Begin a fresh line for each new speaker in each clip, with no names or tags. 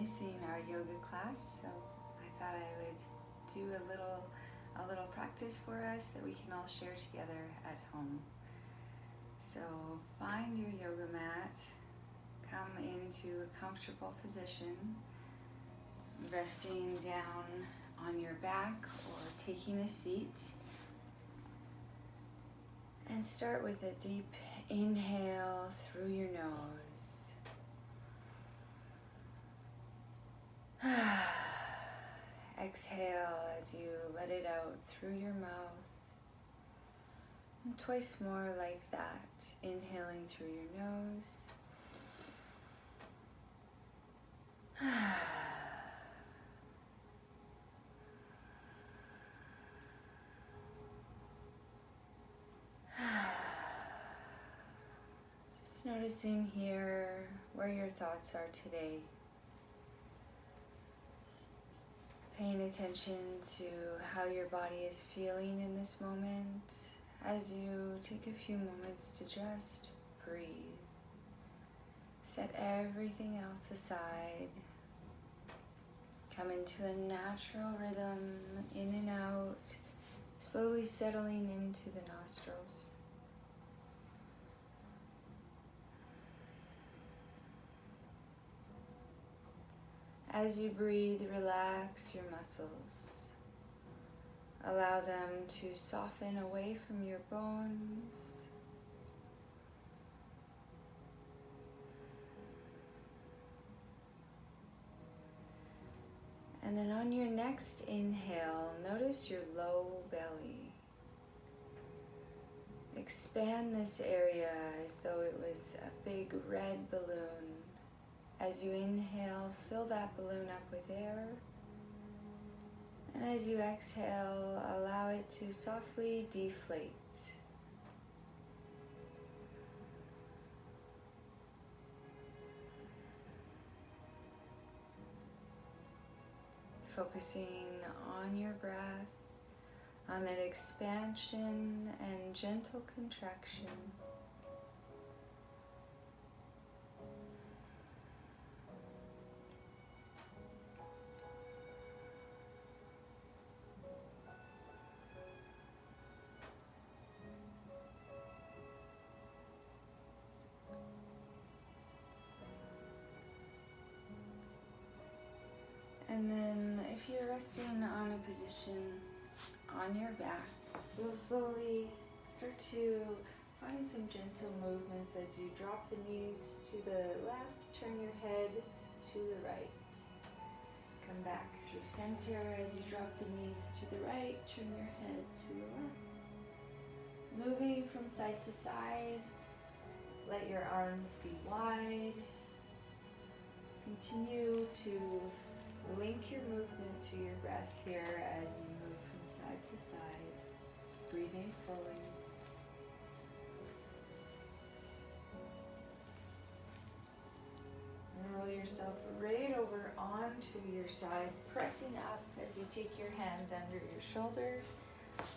missing our yoga class, so I thought I would do a little practice for us that we can all share together at home. So find your yoga mat, come into a comfortable position, resting down on your back or taking a seat. And start with a deep inhale through your nose. Exhale as you let it out through your mouth. And twice more like that, inhaling through your nose. Just noticing here where your thoughts are today. Paying attention to how your body is feeling in this moment as you take a few moments to just breathe. Set everything else aside. Come into a natural rhythm, in and out, slowly settling into the nostrils. As you breathe, relax your muscles. Allow them to soften away from your bones. And then on your next inhale, notice your low belly. Expand this area as though it was a big red balloon. As you inhale, fill that balloon up with air. And as you exhale, allow it to softly deflate. Focusing on your breath, on that expansion and gentle contraction. And then if you're resting on a position on your back, you'll slowly start to find some gentle movements as you drop the knees to the left, turn your head to the right. Come back through center as you drop the knees to the right, turn your head to the left. Moving from side to side, let your arms be wide. Continue to link your movement to your breath here as you move from side to side, breathing fully. And roll yourself right over onto your side, pressing up as you take your hands under your shoulders.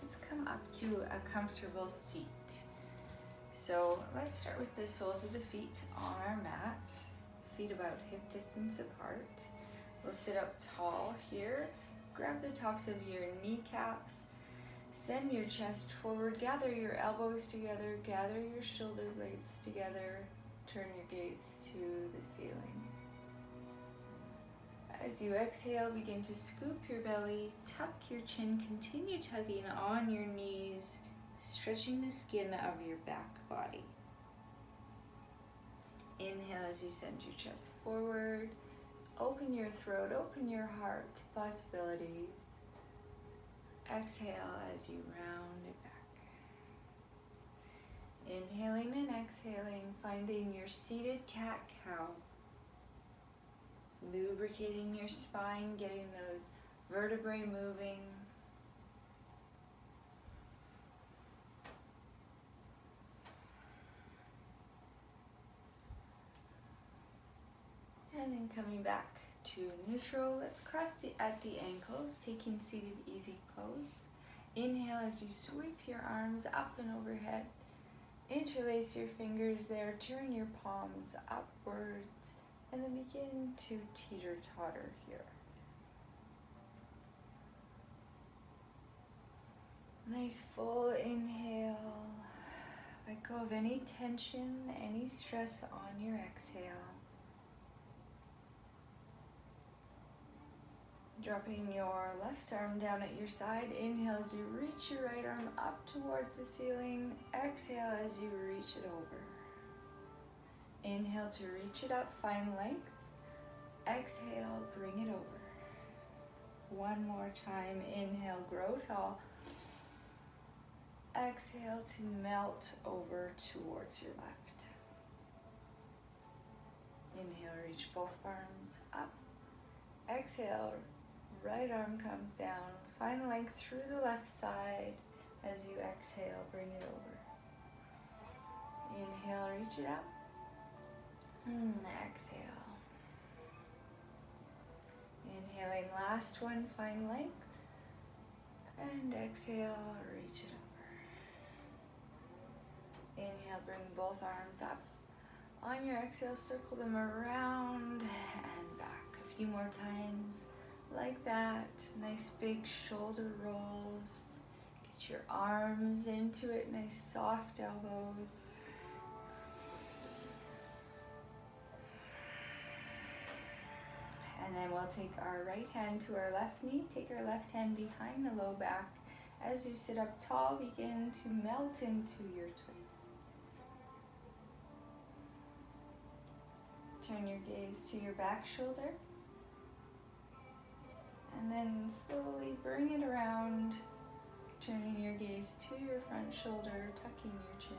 Let's come up to a comfortable seat. So let's start with the soles of the feet on our mat, feet about hip distance apart. We'll sit up tall here, grab the tops of your kneecaps, send your chest forward, gather your elbows together, gather your shoulder blades together, turn your gaze to the ceiling. As you exhale, begin to scoop your belly, tuck your chin, continue tugging on your knees, stretching the skin of your back body. Inhale as you send your chest forward. Open your throat, open your heart to possibilities. Exhale as you round it back. Inhaling and exhaling, finding your seated cat-cow. Lubricating your spine, getting those vertebrae moving. And then coming back to neutral, let's cross at the ankles, taking seated easy pose. Inhale as you sweep your arms up and overhead. Interlace your fingers there, turn your palms upwards, And then begin to teeter-totter here. Nice full inhale. Let go of any tension, any stress on your exhale. Dropping your left arm down at your side. Inhale as you reach your right arm up towards the ceiling. Exhale as you reach it over. Inhale to reach it up, find length. Exhale, bring it over. One more time. Inhale, grow tall. Exhale to melt over towards your left. Inhale, reach both arms up. Exhale, right arm comes down. Find length through the left side. As you exhale, bring it over. Inhale, reach it up. Exhale. Inhaling, last one, find length. And exhale, reach it over. Inhale, bring both arms up. On your exhale, circle them around and back. A few more times like that. Nice big shoulder rolls. Get your arms into it, nice soft elbows. And then we'll take our right hand to our left knee. Take our left hand behind the low back. As you sit up tall, begin to melt into your twist. Turn your gaze to your back shoulder. And then slowly bring it around, turning your gaze to your front shoulder, tucking your chin.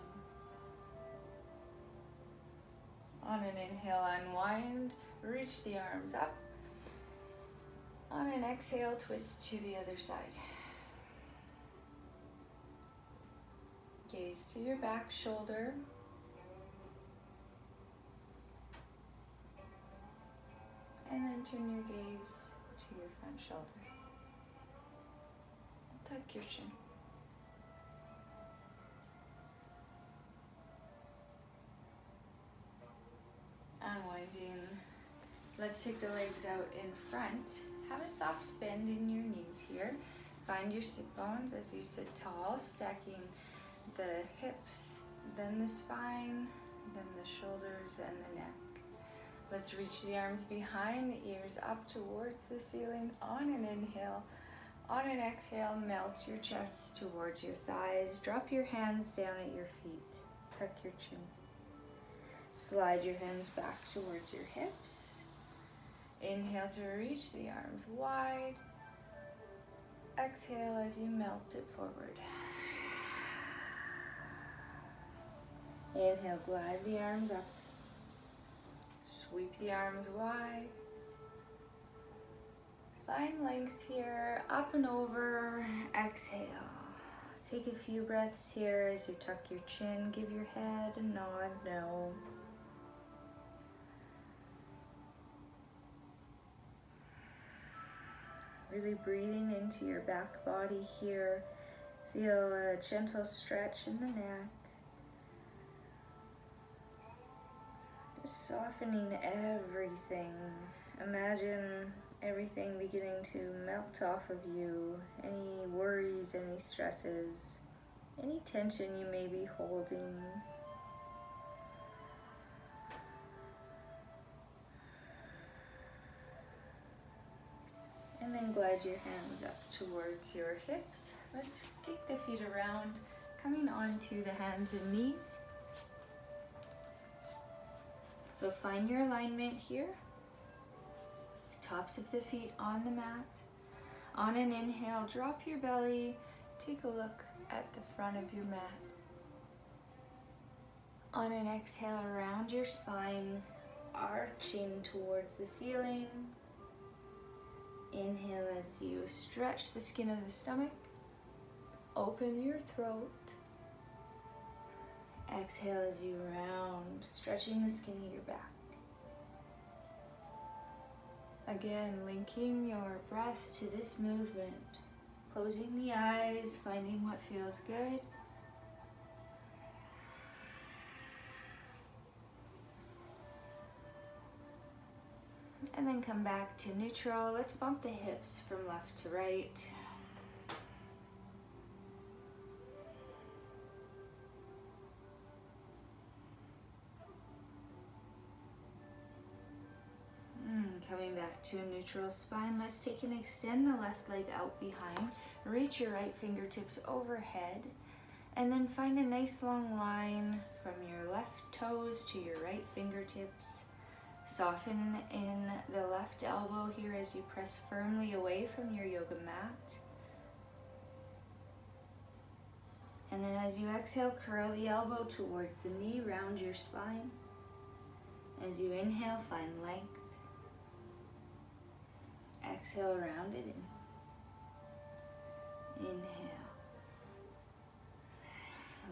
On an inhale, unwind, reach the arms up. On an exhale, twist to the other side. Gaze to your back shoulder. And then turn your gaze to your front shoulder. Tuck your chin. Unwinding. Let's take the legs out in front. Have a soft bend in your knees here. Find your sit bones as you sit tall, stacking the hips, then the spine, then the shoulders and the neck. Let's reach the arms behind, the ears up towards the ceiling on an inhale. On an exhale, melt your chest towards your thighs. Drop your hands down at your feet. Tuck your chin. Slide your hands back towards your hips. Inhale to reach the arms wide. Exhale as you melt it forward. Inhale, glide the arms up. Sweep the arms wide. Find length here, up and over. Exhale. Take a few breaths here as you tuck your chin. Give your head a nod, no. Really breathing into your back body here. Feel a gentle stretch in the neck. Just softening everything. Imagine everything beginning to melt off of you. Any worries, any stresses, any tension you may be holding. And then glide your hands up towards your hips. Let's kick the feet around, coming onto the hands and knees. So find your alignment here. Tops of the feet on the mat. On an inhale, drop your belly. Take a look at the front of your mat. On an exhale, round your spine, arching towards the ceiling. Inhale as you stretch the skin of the stomach. Open your throat. Exhale as you round, stretching the skin of your back. Again, linking your breath to this movement. Closing the eyes, finding what feels good. And then come back to neutral. Let's bump the hips from left to right. Coming back to a neutral spine. Let's take and extend the left leg out behind. Reach your right fingertips overhead. And then find a nice long line from your left toes to your right fingertips. Soften in the left elbow here as you press firmly away from your yoga mat. And then as you exhale, curl the elbow towards the knee, round your spine. As you inhale, find length. Exhale, round it in. Inhale.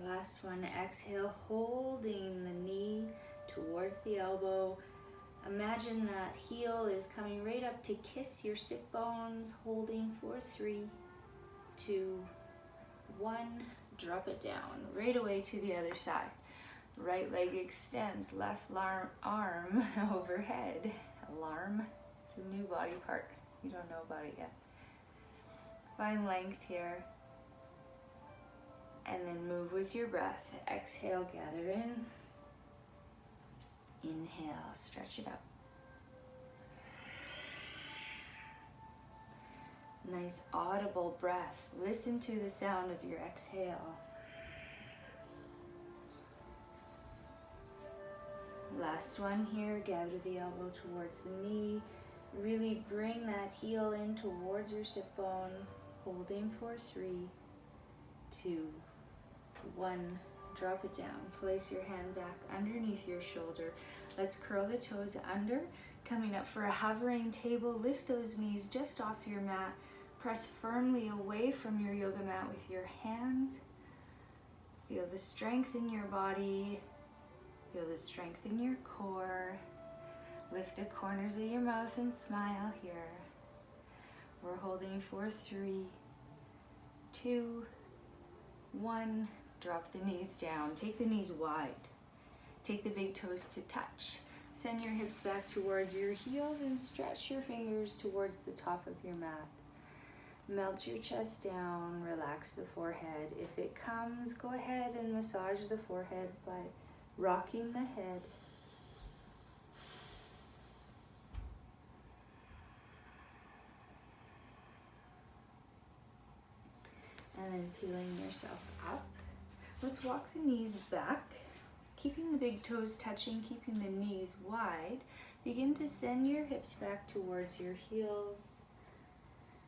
Last one, exhale, holding the knee towards the elbow. Imagine that heel is coming right up to kiss your sit bones, holding for 3, 2, 1. Drop it down, right away to the other side. Right leg extends, left arm overhead. Alarm, it's a new body part. You don't know about it yet. Find length here. And then move with your breath. Exhale, gather in. Inhale, stretch it up. Nice audible breath. Listen to the sound of your exhale. Last one here, gather the elbow towards the knee. Really bring that heel in towards your sit bone, holding for 3, 2, 1. Drop it down. Place your hand back underneath your shoulder. Let's curl the toes under. Coming up for a hovering table, lift those knees just off your mat. Press firmly away from your yoga mat with your hands. Feel the strength in your body. Feel the strength in your core. Lift the corners of your mouth and smile here. We're holding for 3, 2, 1. Drop the knees down. Take the knees wide. Take the big toes to touch. Send your hips back towards your heels and stretch your fingers towards the top of your mat. Melt your chest down. Relax the forehead. If it comes, go ahead and massage the forehead by rocking the head. And then peeling yourself up. Let's walk the knees back, keeping the big toes touching, keeping the knees wide. Begin to send your hips back towards your heels.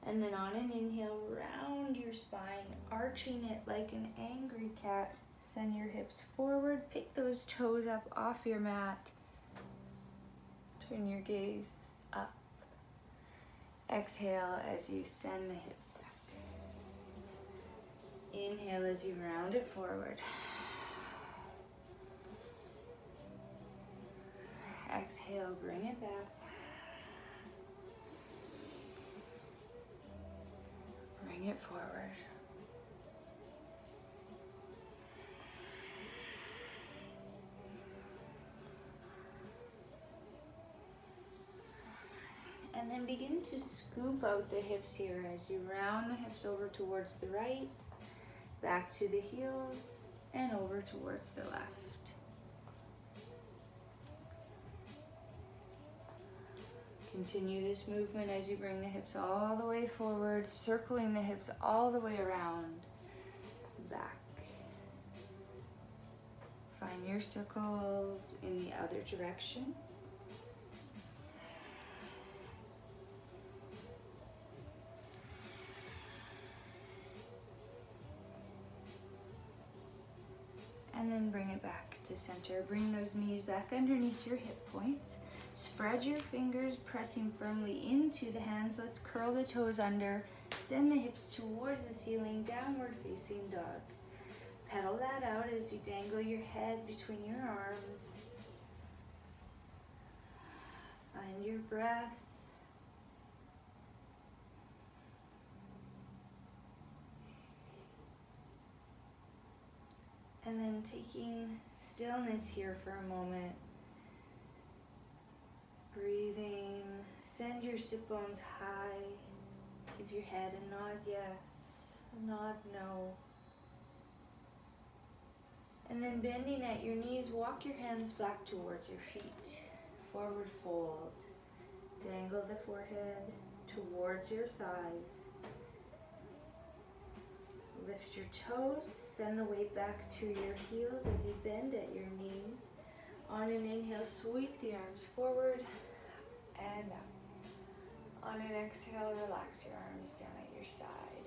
And then on an inhale, round your spine, arching it like an angry cat. Send your hips forward, pick those toes up off your mat. Turn your gaze up. Exhale as you send the hips back. Inhale as you round it forward. Exhale, bring it back. Bring it forward. And then begin to scoop out the hips here as you round the hips over towards the right. Back to the heels and over towards the left. Continue this movement as you bring the hips all the way forward, circling the hips all the way around, back. Find your circles in the other direction. And then bring it back to center. Bring those knees back underneath your hip points. Spread your fingers, pressing firmly into the hands. Let's curl the toes under. Send the hips towards the ceiling, downward facing dog. Pedal that out as you dangle your head between your arms. Find your breath. And then taking stillness here for a moment. Breathing Send your sit bones high. Give your head a nod yes, a nod no. And then bending at your knees, walk your hands back towards your feet. Forward fold. Dangle the forehead towards your thighs. Lift your toes, send the weight back to your heels as you bend at your knees. On an inhale, sweep the arms forward and up. On an exhale, relax your arms down at your side.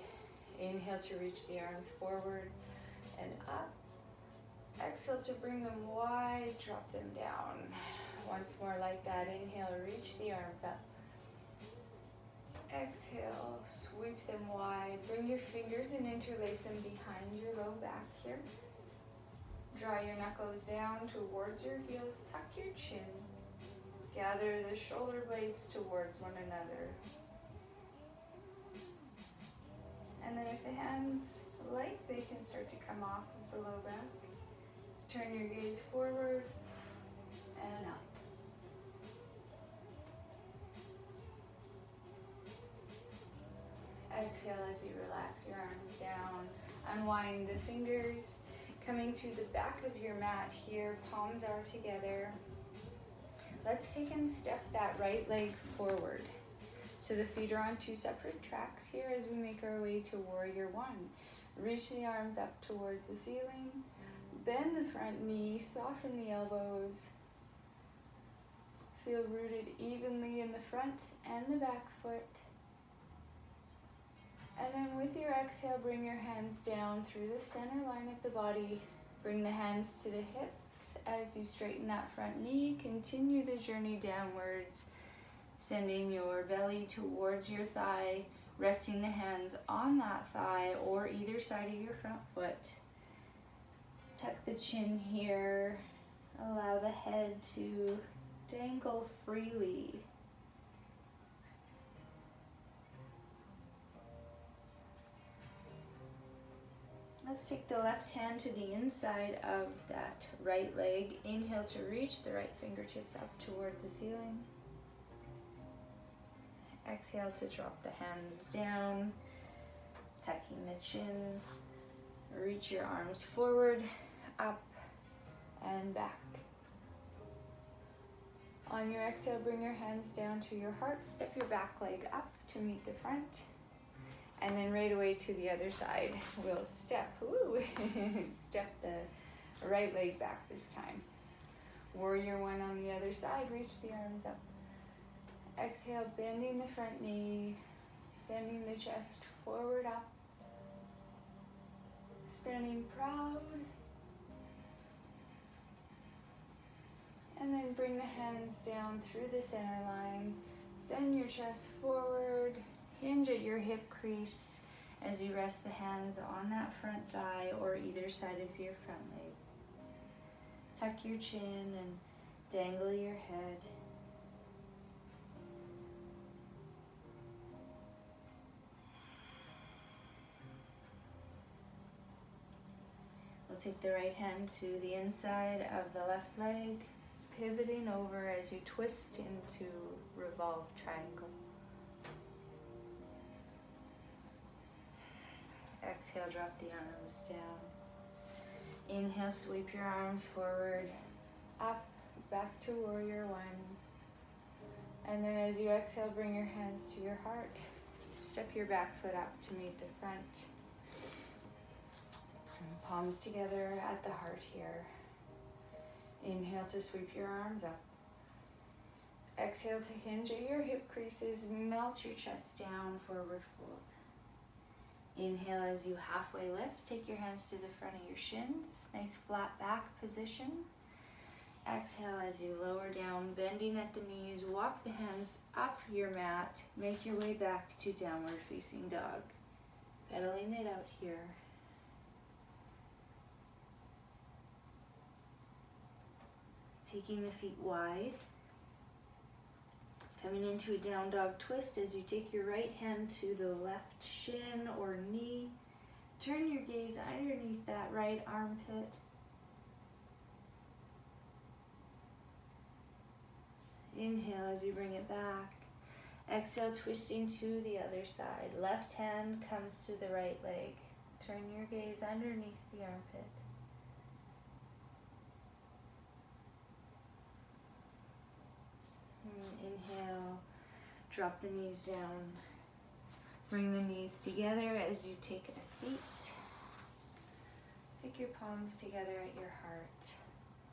Inhale to reach the arms forward and up. Exhale to bring them wide, drop them down. Once more like that. Inhale, reach the arms up. Exhale, sweep them wide. Bring your fingers and interlace them behind your low back here. Draw your knuckles down towards your heels. Tuck your chin. Gather the shoulder blades towards one another. And then if the hands like, they can start to come off of the low back. Turn your gaze forward and up. Exhale as you relax your arms down. Unwind the fingers. Coming to the back of your mat here, palms are together. Let's take and step that right leg forward. So the feet are on two separate tracks here as we make our way to warrior one. Reach the arms up towards the ceiling. Bend the front knee, soften the elbows. Feel rooted evenly in the front and the back foot. And then with your exhale, bring your hands down through the center line of the body. Bring the hands to the hips as you straighten that front knee. Continue the journey downwards, sending your belly towards your thigh, resting the hands on that thigh or either side of your front foot. Tuck the chin here. Allow the head to dangle freely. Let's take the left hand to the inside of that right leg. Inhale to reach the right fingertips up towards the ceiling. Exhale to drop the hands down, tucking the chin. Reach your arms forward, up, and back. On your exhale, bring your hands down to your heart. Step your back leg up to meet the front. And then right away to the other side, we'll step the right leg back this time. Warrior one on the other side, reach the arms up. Exhale, bending the front knee, sending the chest forward up. Standing proud. And then bring the hands down through the center line. Send your chest forward. Hinge at your hip crease as you rest the hands on that front thigh or either side of your front leg. Tuck your chin and dangle your head. We'll take the right hand to the inside of the left leg, pivoting over as you twist into revolve triangle. Exhale, drop the arms down. Inhale, sweep your arms forward, up, back to warrior one. And then as you exhale, bring your hands to your heart. Step your back foot up to meet the front. And palms together at the heart here. Inhale to sweep your arms up. Exhale to hinge at your hip creases, melt your chest down, forward fold. Inhale as you halfway lift, take your hands to the front of your shins, nice flat back position. Exhale as you lower down, bending at the knees, walk the hands up your mat, make your way back to downward facing dog. Pedaling it out here. Taking the feet wide. Coming into a down dog twist as you take your right hand to the left shin or knee. Turn your gaze underneath that right armpit. Inhale as you bring it back. Exhale, twisting to the other side. Left hand comes to the right leg. Turn your gaze underneath the armpit. Inhale, drop the knees down. Bring the knees together as you take a seat. Take your palms together at your heart.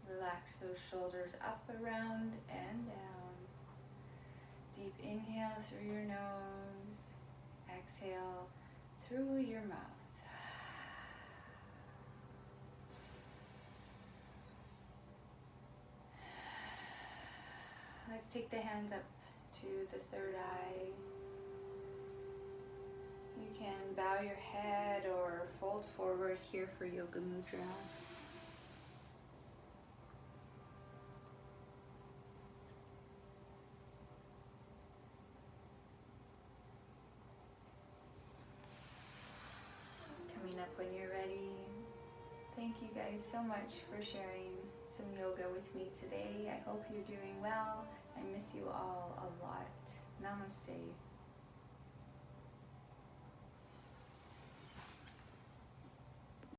Relax those shoulders up, around, and down. Deep inhale through your nose. Exhale through your mouth. Let's take the hands up to the third eye. You can bow your head or fold forward here for Yoga Mudra. Coming up when you're ready. Thank you guys so much for sharing some yoga with me today. I hope you're doing well. I miss you all a lot. Namaste.